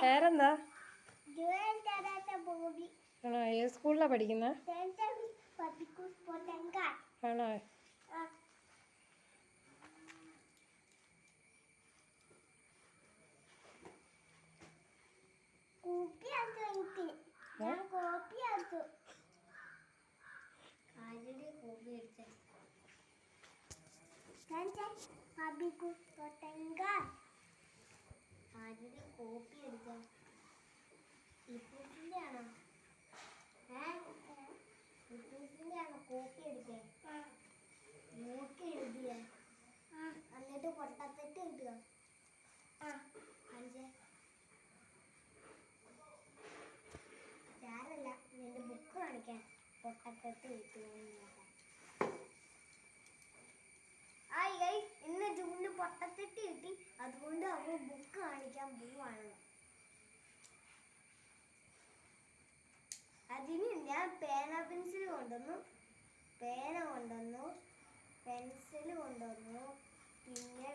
പേരെന്താ? ആണോ? ഏത് സ്കൂളിലാണ് പഠിക്കുന്നത്? ആണോ? കോപ്പി എടുക്കാം. ഇപ്പൂസിന്റെ ആണോ? ഇപ്പൂസിന്റെ ആണോ കോപ്പി എടുത്തേ? നോക്കി എഴുതിയ എന്നിട്ട് പൊട്ടത്തെറ്റ് കിട്ടുക. ഞാനല്ല നിന്റെ ബുക്ക് കാണിക്കാൻ പൊട്ടത്തെറ്റ് കിട്ടുക. ഇന്ന് ജൂണിന് പൊട്ടത്തെറ്റ് കിട്ടി, അതുകൊണ്ട് അവ ബുക്ക് കാണിക്കാൻ പോവാണ്. അതിന് ഞാൻ പെൻസിൽ കൊണ്ടുവന്നു, പേന കൊണ്ടുവന്നു, പെൻസിൽ കൊണ്ടുവന്നു, പിന്നെ